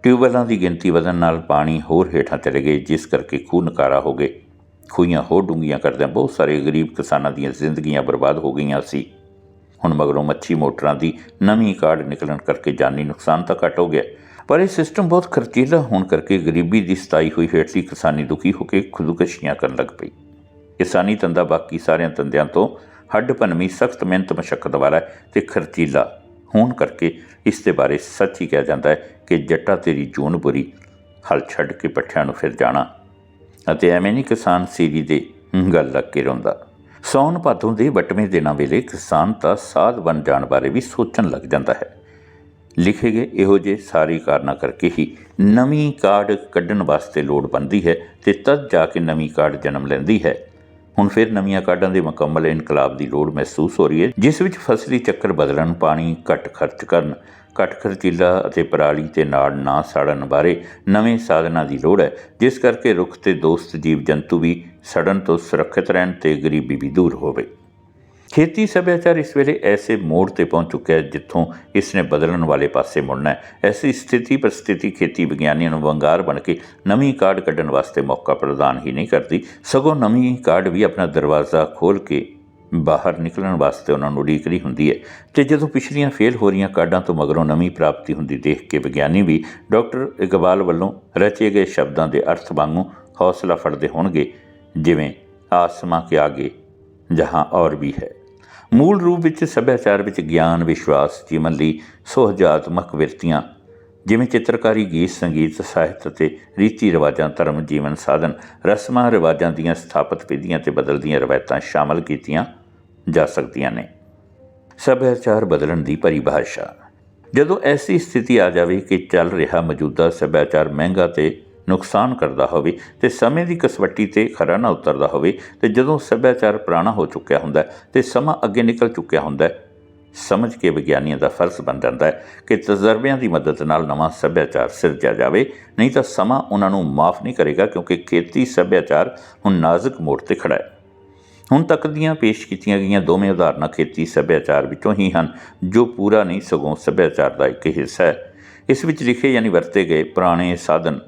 Speaker 1: ਟਿਊਬਵੈੱਲਾਂ ਦੀ ਗਿਣਤੀ ਵਧਣ ਨਾਲ ਪਾਣੀ ਹੋਰ ਹੇਠਾਂ ਚਲੇ ਗਏ, ਜਿਸ ਕਰਕੇ ਖੂਹ ਨਕਾਰਾ ਹੋ ਗਏ। ਖੂਹੀਆਂ ਹੋਰ ਡੂੰਘੀਆਂ ਕਰਦਿਆਂ ਬਹੁਤ ਸਾਰੇ ਗਰੀਬ ਕਿਸਾਨਾਂ ਦੀਆਂ ਜ਼ਿੰਦਗੀਆਂ ਬਰਬਾਦ ਹੋ ਗਈਆਂ ਸੀ। ਹੁਣ ਮਗਰੋਂ ਮੱਛੀ ਮੋਟਰਾਂ ਦੀ ਨਵੀਂ ਕਾਢ ਨਿਕਲਣ ਕਰਕੇ ਜਾਨੀ ਨੁਕਸਾਨ ਤਾਂ ਘੱਟ ਹੋ ਗਿਆ, ਪਰ ਇਹ ਸਿਸਟਮ ਬਹੁਤ ਖਰਚੀਲਾ ਹੋਣ ਕਰਕੇ ਗਰੀਬੀ ਦੀ ਸਤਾਈ ਹੋਈ ਹੇਠਲੀ ਕਿਸਾਨੀ ਦੁਖੀ ਹੋ ਕੇ ਖੁਦਕੁਸ਼ੀਆਂ ਕਰਨ ਲੱਗ ਪਈ। ਕਿਸਾਨੀ ਧੰਦਾ ਬਾਕੀ ਸਾਰਿਆਂ ਧੰਦਿਆਂ ਤੋਂ ਹੱਡ ਭੰਨਵੀਂ ਸਖਤ ਮਿਹਨਤ ਮਸ਼ੱਕਤ ਵਾਲਾ ਅਤੇ ਖਰਚੀਲਾ ਹੋਣ ਕਰਕੇ ਇਸ ਦੇ ਬਾਰੇ ਸੱਚ ਹੀ ਕਿਹਾ ਜਾਂਦਾ ਹੈ ਕਿ ਜੱਟਾ ਤੇਰੀ ਜੂਨ ਬੁਰੀ, ਹਲ ਛੱਡ ਕੇ ਪੱਠਿਆਂ ਨੂੰ ਫਿਰ ਜਾਣਾ। ਅਤੇ ਐਵੇਂ ਨਹੀਂ ਕਿਸਾਨ ਸੀਰੀ ਦੇ ਗੱਲ ਲੱਗ ਕੇ ਰੋਂਦਾ। ਸਾਉਣ ਭਾਦੋਂ ਦੇ ਵੱਟਵੇਂ ਦਿਨਾਂ ਵੇਲੇ ਕਿਸਾਨ ਤਾਂ ਸਾਧ ਬਣ ਜਾਣ ਬਾਰੇ ਵੀ ਸੋਚਣ ਲੱਗ ਜਾਂਦਾ ਹੈ। ਲਿਖੇ ਗਏ ਇਹੋ ਜਿਹੇ ਸਾਰੇ ਕਾਰਨਾਂ ਕਰਕੇ ਹੀ ਨਵੀਂ ਕਾਢ ਕੱਢਣ ਵਾਸਤੇ ਲੋੜ ਬਣਦੀ ਹੈ ਅਤੇ ਤਦ ਜਾ ਕੇ ਨਵੀਂ ਕਾਢ ਜਨਮ ਲੈਂਦੀ ਹੈ। ਹੁਣ ਫਿਰ ਨਵੀਆਂ ਕਾਢਾਂ ਦੇ ਮੁਕੰਮਲ ਇਨਕਲਾਬ ਦੀ ਲੋੜ ਮਹਿਸੂਸ ਹੋ ਰਹੀ ਹੈ, ਜਿਸ ਵਿੱਚ ਫਸਲੀ ਚੱਕਰ ਬਦਲਣ, ਪਾਣੀ ਘੱਟ ਖਰਚ ਕਰਨ, ਘੱਟ ਖਰਚੀਲਾ ਅਤੇ ਪਰਾਲੀ ਤੇ ਨਾੜ ਨਾ ਸਾੜਨ ਬਾਰੇ ਨਵੇਂ ਸਾਧਨਾਂ ਦੀ ਲੋੜ ਹੈ, ਜਿਸ ਕਰਕੇ ਰੁੱਖ ਤੇ ਦੋਸਤ ਜੀਵ ਜੰਤੂ ਵੀ ਸੜਨ ਤੋਂ ਸੁਰੱਖਿਅਤ ਰਹਿਣ ਤੇ ਗਰੀਬੀ ਵੀ ਦੂਰ ਹੋਵੇ। ਖੇਤੀ ਸੱਭਿਆਚਾਰ ਇਸ ਵੇਲੇ ਐਸੇ ਮੋੜ 'ਤੇ ਪਹੁੰਚ ਚੁੱਕਿਆ ਹੈ ਜਿੱਥੋਂ ਇਸ ਨੇ ਬਦਲਣ ਵਾਲੇ ਪਾਸੇ ਮੁੜਨਾ ਹੈ। ਐਸੀ ਸਥਿਤੀ ਪ੍ਰਸਥਿਤੀ ਖੇਤੀ ਵਿਗਿਆਨੀਆਂ ਨੂੰ ਵੰਗਾਰ ਬਣ ਕੇ ਨਵੀਂ ਕਾਢ ਕੱਢਣ ਵਾਸਤੇ ਮੌਕਾ ਪ੍ਰਦਾਨ ਹੀ ਨਹੀਂ ਕਰਦੀ, ਸਗੋਂ ਨਵੀਂ ਕਾਢ ਵੀ ਆਪਣਾ ਦਰਵਾਜ਼ਾ ਖੋਲ੍ਹ ਕੇ ਬਾਹਰ ਨਿਕਲਣ ਵਾਸਤੇ ਉਹਨਾਂ ਨੂੰ ਉਡੀਕ ਰਹੀ ਹੁੰਦੀ ਹੈ। ਅਤੇ ਜਦੋਂ ਪਿਛਲੀਆਂ ਫੇਲ ਹੋ ਰਹੀਆਂ ਕਾਢਾਂ ਤੋਂ ਮਗਰੋਂ ਨਵੀਂ ਪ੍ਰਾਪਤੀ ਹੁੰਦੀ ਦੇਖ ਕੇ ਵਿਗਿਆਨੀ ਵੀ ਡਾਕਟਰ ਇਕਬਾਲ ਵੱਲੋਂ ਰਚੇ ਗਏ ਸ਼ਬਦਾਂ ਦੇ ਅਰਥ ਵਾਂਗੂ ਹੌਸਲਾ ਫੜਦੇ ਹੋਣਗੇ, ਜਿਵੇਂ ਆਸਮਾਂ ਕੇ ਆਗੇ ਜਹਾਂ ਔਰ ਵੀ ਹੈ। ਮੂਲ ਰੂਪ ਵਿੱਚ ਸੱਭਿਆਚਾਰ ਵਿੱਚ ਗਿਆਨ, ਵਿਸ਼ਵਾਸ, ਜੀਵਨ ਲਈ ਸੁਹਜਾਤਮਕ ਵਿਰਤੀਆਂ ਜਿਵੇਂ ਚਿੱਤਰਕਾਰੀ, ਗੀਤ, ਸੰਗੀਤ, ਸਾਹਿਤ ਅਤੇ ਰੀਤੀ ਰਿਵਾਜਾਂ, ਧਰਮ, ਜੀਵਨ ਸਾਧਨ, ਰਸਮਾਂ ਰਿਵਾਜਾਂ ਦੀਆਂ ਸਥਾਪਿਤ ਵਿਧੀਆਂ ਅਤੇ ਬਦਲਦੀਆਂ ਰਵਾਇਤਾਂ ਸ਼ਾਮਲ ਕੀਤੀਆਂ ਜਾ ਸਕਦੀਆਂ ਨੇ। ਸੱਭਿਆਚਾਰ ਬਦਲਣ ਦੀ ਪਰਿਭਾਸ਼ਾ। ਜਦੋਂ ਐਸੀ ਸਥਿਤੀ ਆ ਜਾਵੇ ਕਿ ਚੱਲ ਰਿਹਾ ਮੌਜੂਦਾ ਸੱਭਿਆਚਾਰ ਮਹਿੰਗਾ ਅਤੇ ਨੁਕਸਾਨ ਕਰਦਾ ਹੋਵੇ ਅਤੇ ਸਮੇਂ ਦੀ ਕਸਵੱਟੀ 'ਤੇ ਖਰਾ ਨਾ ਉਤਰਦਾ ਹੋਵੇ, ਅਤੇ ਜਦੋਂ ਸੱਭਿਆਚਾਰ ਪੁਰਾਣਾ ਹੋ ਚੁੱਕਿਆ ਹੁੰਦਾ ਅਤੇ ਸਮਾਂ ਅੱਗੇ ਨਿਕਲ ਚੁੱਕਿਆ ਹੁੰਦਾ, ਸਮਝ ਕੇ ਵਿਗਿਆਨੀਆਂ ਦਾ ਫਰਜ਼ ਬਣ ਜਾਂਦਾ ਹੈ ਕਿ ਤਜਰਬਿਆਂ ਦੀ ਮਦਦ ਨਾਲ ਨਵਾਂ ਸੱਭਿਆਚਾਰ ਸਿਰਜਿਆ ਜਾਵੇ, ਨਹੀਂ ਤਾਂ ਸਮਾਂ ਉਹਨਾਂ ਨੂੰ ਮਾफ़ ਨਹੀਂ ਕਰੇਗਾ, ਕਿਉਂਕਿ ਖੇਤੀ ਸੱਭਿਆਚਾਰ ਹੁਣ ਨਾਜ਼ੁਕ ਮੋੜ 'ਤੇ ਖੜ੍ਹਾ ਹੈ। ਹੁਣ ਤੱਕ ਦੀਆਂ ਪੇਸ਼ ਕੀਤੀਆਂ ਗਈਆਂ ਦੋਵੇਂ ਉਦਾਹਰਨਾਂ ਖੇਤੀ ਸੱਭਿਆਚਾਰ ਵਿੱਚੋਂ ਹੀ ਹਨ, ਜੋ ਪੂਰਾ ਨਹੀਂ ਸਗੋਂ ਸੱਭਿਆਚਾਰ ਦਾ ਇੱਕ ਹਿੱਸਾ ਹੈ। ਇਸ ਵਿੱਚ ਲਿਖੇ ਯਾਨੀ ਵਰਤੇ ਗਏ ਪੁਰਾਣੇ ਸਾਧਨ,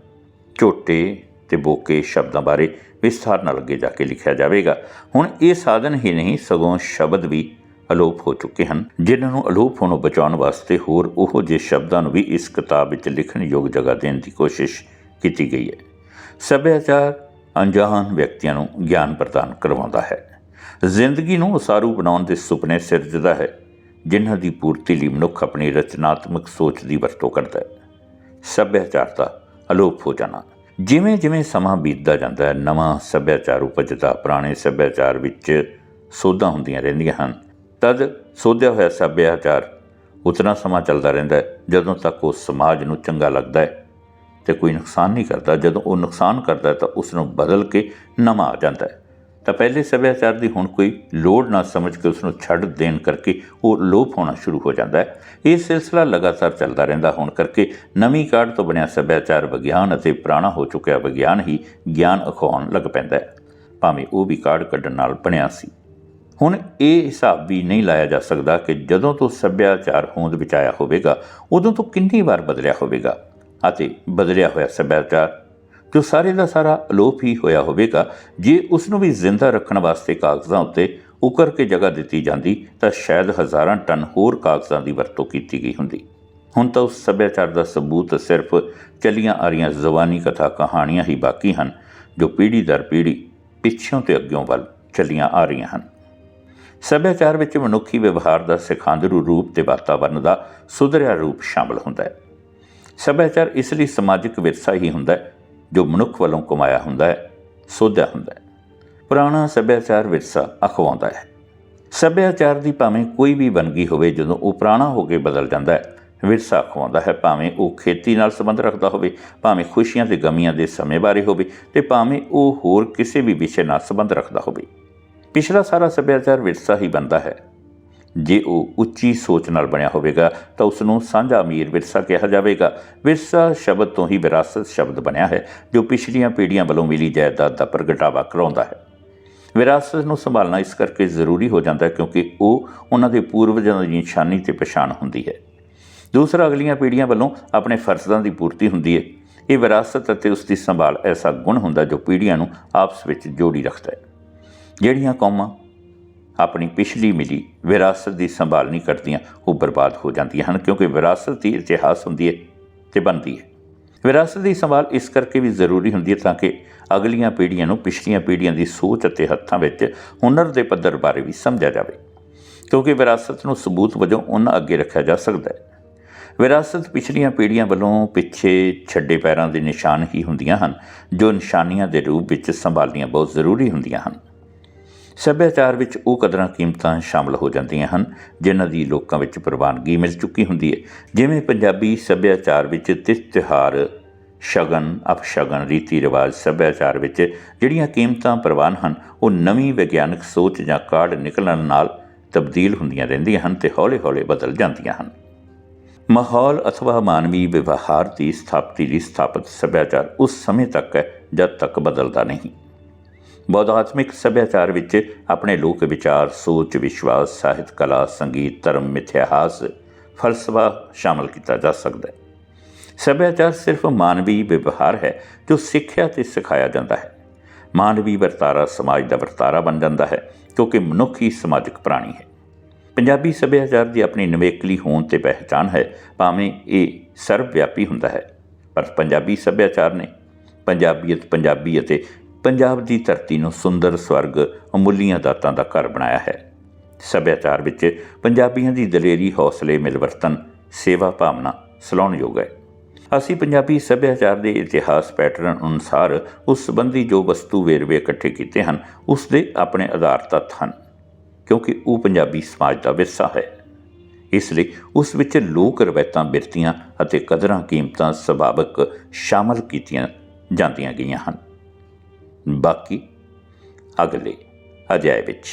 Speaker 1: ਝੋਟੇ ਅਤੇ ਬੋਕੇ ਸ਼ਬਦਾਂ ਬਾਰੇ ਵਿਸਥਾਰ ਨਾਲ ਅੱਗੇ ਜਾ ਕੇ ਲਿਖਿਆ ਜਾਵੇਗਾ। ਹੁਣ ਇਹ ਸਾਧਨ ਹੀ ਨਹੀਂ ਸਗੋਂ ਸ਼ਬਦ ਵੀ ਅਲੋਪ ਹੋ ਚੁੱਕੇ ਹਨ, ਜਿਨ੍ਹਾਂ ਨੂੰ ਅਲੋਪ ਹੋਣੋਂ ਬਚਾਉਣ ਵਾਸਤੇ ਹੋਰ ਉਹੋ ਜਿਹੇ ਸ਼ਬਦਾਂ ਨੂੰ ਵੀ ਇਸ ਕਿਤਾਬ ਵਿੱਚ ਲਿਖਣ ਯੋਗ ਜਗ੍ਹਾ ਦੇਣ ਦੀ ਕੋਸ਼ਿਸ਼ ਕੀਤੀ ਗਈ ਹੈ। ਸੱਭਿਆਚਾਰ ਅਣਜਾਣ ਵਿਅਕਤੀਆਂ ਨੂੰ ਗਿਆਨ ਪ੍ਰਦਾਨ ਕਰਵਾਉਂਦਾ ਹੈ, ਜ਼ਿੰਦਗੀ ਨੂੰ ਉਸਾਰੂ ਬਣਾਉਣ ਦੇ ਸੁਪਨੇ ਸਿਰਜਦਾ ਹੈ, ਜਿਨ੍ਹਾਂ ਦੀ ਪੂਰਤੀ ਲਈ ਮਨੁੱਖ ਆਪਣੀ ਰਚਨਾਤਮਕ ਸੋਚ ਦੀ ਵਰਤੋਂ ਕਰਦਾ ਹੈ। ਸੱਭਿਆਚਾਰ ਦਾ ਅਲੋਪ ਹੋ ਜਾਣਾ। ਜਿਵੇਂ ਜਿਵੇਂ ਸਮਾਂ ਬੀਤਦਾ ਜਾਂਦਾ ਹੈ, ਨਵਾਂ ਸੱਭਿਆਚਾਰ ਉਪਜਦਾ, ਪੁਰਾਣੇ ਸੱਭਿਆਚਾਰ ਵਿੱਚ ਸੋਧਾਂ ਹੁੰਦੀਆਂ ਰਹਿੰਦੀਆਂ ਹਨ। ਤਦ ਸੋਧਿਆ ਹੋਇਆ ਸੱਭਿਆਚਾਰ ਉਤਨਾ ਸਮਾਂ ਚੱਲਦਾ ਰਹਿੰਦਾ ਹੈ ਜਦੋਂ ਤੱਕ ਉਸ ਸਮਾਜ ਨੂੰ ਚੰਗਾ ਲੱਗਦਾ ਹੈ, ਤੇ ਕੋਈ ਨੁਕਸਾਨ ਨਹੀਂ ਕਰਦਾ। ਜਦੋਂ ਉਹ ਨੁਕਸਾਨ ਕਰਦਾ ਤਾਂ ਉਸ ਨੂੰ ਬਦਲ ਕੇ ਨਵਾਂ ਆ ਜਾਂਦਾ ਹੈ। ਤਾਂ ਪਹਿਲੇ ਸੱਭਿਆਚਾਰ ਦੀ ਹੁਣ ਕੋਈ ਲੋੜ ਨਾ ਸਮਝ ਕੇ ਉਸ ਨੂੰ ਛੱਡ ਦੇਣ ਕਰਕੇ ਉਹ ਲੋਪ ਹੋਣਾ ਸ਼ੁਰੂ ਹੋ ਜਾਂਦਾ ਹੈ। ਇਹ ਸਿਲਸਿਲਾ ਲਗਾਤਾਰ ਚੱਲਦਾ ਰਹਿੰਦਾ ਹੋਣ ਕਰਕੇ ਨਵੀਂ ਕਾਢ ਤੋਂ ਬਣਿਆ ਸੱਭਿਆਚਾਰ ਵਿਗਿਆਨ ਅਤੇ ਪੁਰਾਣਾ ਹੋ ਚੁੱਕਿਆ ਵਿਗਿਆਨ ਹੀ ਗਿਆਨ ਅਖਵਾਉਣ ਲੱਗ ਪੈਂਦਾ ਹੈ, ਭਾਵੇਂ ਉਹ ਵੀ ਕਾਢ ਕੱਢਣ ਨਾਲ ਬਣਿਆ ਸੀ। ਹੁਣ ਇਹ ਹਿਸਾਬ ਵੀ ਨਹੀਂ ਲਾਇਆ ਜਾ ਸਕਦਾ ਕਿ ਜਦੋਂ ਤੋਂ ਸੱਭਿਆਚਾਰ ਹੋਂਦ ਵਿੱਚ ਆਇਆ ਹੋਵੇਗਾ ਉਦੋਂ ਤੋਂ ਕਿੰਨੀ ਵਾਰ ਬਦਲਿਆ ਹੋਵੇਗਾ, ਅਤੇ ਬਦਲਿਆ ਹੋਇਆ ਸੱਭਿਆਚਾਰ ਜੋ ਸਾਰੇ ਦਾ ਸਾਰਾ ਅਲੋਪ ਹੀ ਹੋਇਆ ਹੋਵੇਗਾ, ਜੇ ਉਸ ਨੂੰ ਵੀ ਜ਼ਿੰਦਾ ਰੱਖਣ ਵਾਸਤੇ ਕਾਗਜ਼ਾਂ ਉੱਤੇ ਉਕਰ ਕੇ ਜਗ੍ਹਾ ਦਿੱਤੀ ਜਾਂਦੀ ਤਾਂ ਸ਼ਾਇਦ ਹਜ਼ਾਰਾਂ ਟਨ ਹੋਰ ਕਾਗਜ਼ਾਂ ਦੀ ਵਰਤੋਂ ਕੀਤੀ ਗਈ ਹੁੰਦੀ। ਹੁਣ ਤਾਂ ਉਸ ਸੱਭਿਆਚਾਰ ਦਾ ਸਬੂਤ ਸਿਰਫ ਚੱਲੀਆਂ ਆ ਰਹੀਆਂ ਜ਼ੁਬਾਨੀ ਕਥਾ ਕਹਾਣੀਆਂ ਹੀ ਬਾਕੀ ਹਨ, ਜੋ ਪੀੜ੍ਹੀ ਦਰ ਪੀੜ੍ਹੀ ਪਿੱਛੋਂ ਤੇ ਅੱਗਿਓਂ ਵੱਲ ਚੱਲੀਆਂ ਆ ਰਹੀਆਂ ਹਨ। ਸੱਭਿਆਚਾਰ ਵਿੱਚ ਮਨੁੱਖੀ ਵਿਵਹਾਰ ਦਾ ਸਿਖਾਂਦਰੂ ਰੂਪ ਤੇ ਵਾਤਾਵਰਨ ਦਾ ਸੁਧਰਿਆ ਰੂਪ ਸ਼ਾਮਲ ਹੁੰਦਾ ਹੈ। ਸੱਭਿਆਚਾਰ ਇਸ ਲਈ ਸਮਾਜਿਕ ਵਿਰਸਾ ਹੀ ਹੁੰਦਾ ਹੈ ਜੋ ਮਨੁੱਖ ਵੱਲੋਂ ਕਮਾਇਆ ਹੁੰਦਾ ਹੈ, ਸੋਧਿਆ ਹੁੰਦਾ ਹੈ। ਪੁਰਾਣਾ ਸੱਭਿਆਚਾਰ ਵਿਰਸਾ ਅਖਵਾਉਂਦਾ ਹੈ। ਸੱਭਿਆਚਾਰ ਦੀ ਭਾਵੇਂ ਕੋਈ ਵੀ ਵੰਨਗੀ ਹੋਵੇ, ਜਦੋਂ ਉਹ ਪੁਰਾਣਾ ਹੋ ਕੇ ਬਦਲ ਜਾਂਦਾ ਹੈ, ਵਿਰਸਾ ਅਖਵਾਉਂਦਾ ਹੈ। ਭਾਵੇਂ ਉਹ ਖੇਤੀ ਨਾਲ ਸੰਬੰਧ ਰੱਖਦਾ ਹੋਵੇ, ਭਾਵੇਂ ਖੁਸ਼ੀਆਂ ਤੇ ਗਮੀਆਂ ਦੇ ਸਮੇਂ ਬਾਰੇ ਹੋਵੇ, ਤੇ ਭਾਵੇਂ ਉਹ ਹੋਰ ਕਿਸੇ ਵੀ ਵਿਸ਼ੇ ਨਾਲ ਸੰਬੰਧ ਰੱਖਦਾ ਹੋਵੇ। ਪਿਛਲਾ ਸਾਰਾ ਸੱਭਿਆਚਾਰ ਵਿਰਸਾ ਹੀ ਬਣਦਾ ਹੈ। ਜੇ ਉਹ ਉੱਚੀ ਸੋਚ ਨਾਲ ਬਣਿਆ ਹੋਵੇਗਾ ਤਾਂ ਉਸ ਨੂੰ ਸਾਂਝਾ ਅਮੀਰ ਵਿਰਸਾ ਕਿਹਾ ਜਾਵੇਗਾ। ਵਿਰਸਾ ਸ਼ਬਦ ਤੋਂ ਹੀ ਵਿਰਾਸਤ ਸ਼ਬਦ ਬਣਿਆ ਹੈ, ਜੋ ਪਿਛਲੀਆਂ ਪੀੜ੍ਹੀਆਂ ਵੱਲੋਂ ਮਿਲੀ ਜਾਇਦਾਦ ਦਾ ਪ੍ਰਗਟਾਵਾ ਕਰਾਉਂਦਾ ਹੈ। ਵਿਰਾਸਤ ਨੂੰ ਸੰਭਾਲਣਾ ਇਸ ਕਰਕੇ ਜ਼ਰੂਰੀ ਹੋ ਜਾਂਦਾ ਹੈ ਕਿਉਂਕਿ ਉਹ ਉਹਨਾਂ ਦੇ ਪੂਰਵਜਾਂ ਦੀ ਨਿਸ਼ਾਨੀ ਤੇ ਪਛਾਣ ਹੁੰਦੀ ਹੈ। ਦੂਸਰਾ, ਅਗਲੀਆਂ ਪੀੜ੍ਹੀਆਂ ਵੱਲੋਂ ਆਪਣੇ ਫਰਜ਼ਾਂ ਦੀ ਪੂਰਤੀ ਹੁੰਦੀ ਹੈ। ਇਹ ਵਿਰਾਸਤ ਅਤੇ ਉਸ ਦੀ ਸੰਭਾਲ ਐਸਾ ਗੁਣ ਹੁੰਦਾ ਜੋ ਪੀੜ੍ਹੀਆਂ ਨੂੰ ਆਪਸ ਵਿੱਚ ਜੋੜੀ ਰੱਖਦਾ ਹੈ। ਜਿਹੜੀਆਂ ਕੌਮਾਂ ਆਪਣੀ ਪਿਛਲੀ ਮਿਲੀ ਵਿਰਾਸਤ ਦੀ ਸੰਭਾਲ ਨਹੀਂ ਕਰਦੀਆਂ, ਉਹ ਬਰਬਾਦ ਹੋ ਜਾਂਦੀਆਂ ਹਨ, ਕਿਉਂਕਿ ਵਿਰਾਸਤ ਦੀ ਇਤਿਹਾਸ ਹੁੰਦੀ ਹੈ ਤੇ ਬਣਦੀ ਹੈ। ਵਿਰਾਸਤ ਦੀ ਸੰਭਾਲ ਇਸ ਕਰਕੇ ਵੀ ਜ਼ਰੂਰੀ ਹੁੰਦੀ ਹੈ ਤਾਂ ਕਿ ਅਗਲੀਆਂ ਪੀੜ੍ਹੀਆਂ ਨੂੰ ਪਿਛਲੀਆਂ ਪੀੜ੍ਹੀਆਂ ਦੀ ਸੋਚ ਅਤੇ ਹੱਥਾਂ ਵਿੱਚ ਹੁਨਰ ਦੇ ਪੱਧਰ ਬਾਰੇ ਵੀ ਸਮਝਿਆ ਜਾਵੇ, ਕਿਉਂਕਿ ਵਿਰਾਸਤ ਨੂੰ ਸਬੂਤ ਵਜੋਂ ਉਹਨਾਂ ਅੱਗੇ ਰੱਖਿਆ ਜਾ ਸਕਦਾ ਹੈ। ਵਿਰਾਸਤ ਪਿਛਲੀਆਂ ਪੀੜ੍ਹੀਆਂ ਵੱਲੋਂ ਪਿੱਛੇ ਛੱਡੇ ਪੈਰਾਂ ਦੇ ਨਿਸ਼ਾਨ ਹੀ ਹੁੰਦੀਆਂ ਹਨ, ਜੋ ਨਿਸ਼ਾਨੀਆਂ ਦੇ ਰੂਪ ਵਿੱਚ ਸੰਭਾਲਣੀਆਂ ਬਹੁਤ ਜ਼ਰੂਰੀ ਹੁੰਦੀਆਂ ਹਨ। ਸੱਭਿਆਚਾਰ ਵਿੱਚ ਉਹ ਕਦਰਾਂ ਕੀਮਤਾਂ ਸ਼ਾਮਲ ਹੋ ਜਾਂਦੀਆਂ ਹਨ ਜਿਨ੍ਹਾਂ ਦੀ ਲੋਕਾਂ ਵਿੱਚ ਪ੍ਰਵਾਨਗੀ ਮਿਲ ਚੁੱਕੀ ਹੁੰਦੀ ਹੈ। ਜਿਵੇਂ ਪੰਜਾਬੀ ਸੱਭਿਆਚਾਰ ਵਿੱਚ ਤਿਉਹਾਰ, ਸ਼ਗਨ, ਅਪਸ਼ਗਨ, ਰੀਤੀ ਰਿਵਾਜ ਸੱਭਿਆਚਾਰ ਵਿੱਚ ਜਿਹੜੀਆਂ ਕੀਮਤਾਂ ਪ੍ਰਵਾਨ ਹਨ, ਉਹ ਨਵੀਂ ਵਿਗਿਆਨਕ ਸੋਚ ਜਾਂ ਕਾਢ ਨਿਕਲਣ ਨਾਲ ਤਬਦੀਲ ਹੁੰਦੀਆਂ ਰਹਿੰਦੀਆਂ ਹਨ ਤੇ ਹੌਲੀ-ਹੌਲੀ ਬਦਲ ਜਾਂਦੀਆਂ ਹਨ। ਮਾਹੌਲ ਅਥਵਾ ਮਾਨਵੀ ਵਿਵਹਾਰ ਦੀ ਸਥਾਪਤੀ ਲਈ ਸਥਾਪਿਤ ਸੱਭਿਆਚਾਰ ਉਸ ਸਮੇਂ ਤੱਕ ਹੈ ਜਦ ਤੱਕ ਬਦਲਦਾ ਨਹੀਂ। ਬੌਧਾਤਮਿਕ ਸੱਭਿਆਚਾਰ ਵਿੱਚ ਆਪਣੇ ਲੋਕ ਵਿਚਾਰ, ਸੋਚ, ਵਿਸ਼ਵਾਸ, ਸਾਹਿਤ, ਕਲਾ, ਸੰਗੀਤ, ਧਰਮ, ਇਤਿਹਾਸ, ਫਲਸਫਾ ਸ਼ਾਮਲ ਕੀਤਾ ਜਾ ਸਕਦਾ ਹੈ। ਸੱਭਿਆਚਾਰ ਸਿਰਫ ਮਾਨਵੀ ਵਿਵਹਾਰ ਹੈ ਜੋ ਸਿੱਖਿਆ ਤੇ ਸਿਖਾਇਆ ਜਾਂਦਾ ਹੈ। ਮਾਨਵੀ ਵਰਤਾਰਾ ਸਮਾਜ ਦਾ ਵਰਤਾਰਾ ਬਣ ਜਾਂਦਾ ਹੈ ਕਿਉਂਕਿ ਮਨੁੱਖ ਹੀ ਸਮਾਜਿਕ ਪ੍ਰਾਣੀ ਹੈ। ਪੰਜਾਬੀ ਸੱਭਿਆਚਾਰ ਦੀ ਆਪਣੀ ਨਿਵੇਕਲੀ ਹੋਂਦ ਤੇ ਪਹਿਚਾਣ ਹੈ, ਭਾਵੇਂ ਇਹ ਸਰਬ ਵਿਆਪੀ ਹੁੰਦਾ ਹੈ, ਪਰ ਪੰਜਾਬੀ ਸੱਭਿਆਚਾਰ ਨੇ ਪੰਜਾਬੀਅਤ, ਪੰਜਾਬੀ ਅਤੇ ਪੰਜਾਬ ਦੀ ਧਰਤੀ ਨੂੰ ਸੁੰਦਰ ਸਵਰਗ, ਅਮੁੱਲੀਆਂ ਦਾਤਾਂ ਦਾ ਘਰ ਬਣਾਇਆ ਹੈ। ਸੱਭਿਆਚਾਰ ਵਿੱਚ ਪੰਜਾਬੀਆਂ ਦੀ ਦਲੇਰੀ, ਹੌਸਲੇ, ਮਿਲਵਰਤਨ, ਸੇਵਾ ਭਾਵਨਾ ਸਲਾਹੁਣਯੋਗ ਹੈ। ਅਸੀਂ ਪੰਜਾਬੀ ਸੱਭਿਆਚਾਰ ਦੇ ਇਤਿਹਾਸ ਪੈਟਰਨ ਅਨੁਸਾਰ ਉਸ ਸੰਬੰਧੀ ਜੋ ਵਸਤੂ ਵੇਰਵੇ ਇਕੱਠੇ ਕੀਤੇ ਹਨ, ਉਸ ਦੇ ਆਪਣੇ ਆਧਾਰ ਤੱਤ ਹਨ, ਕਿਉਂਕਿ ਉਹ ਪੰਜਾਬੀ ਸਮਾਜ ਦਾ ਵਿਰਸਾ ਹੈ। ਇਸ ਲਈ ਉਸ ਵਿੱਚ ਲੋਕ ਰਵਾਇਤਾਂ, ਬਿਰਤੀਆਂ ਅਤੇ ਕਦਰਾਂ ਕੀਮਤਾਂ ਸੁਭਾਵਿਕ ਸ਼ਾਮਲ ਕੀਤੀਆਂ ਜਾਂਦੀਆਂ ਗਈਆਂ ਹਨ। ਬਾਕੀ ਅਗਲੇ ਅਧਿਆਇ ਵਿੱਚ।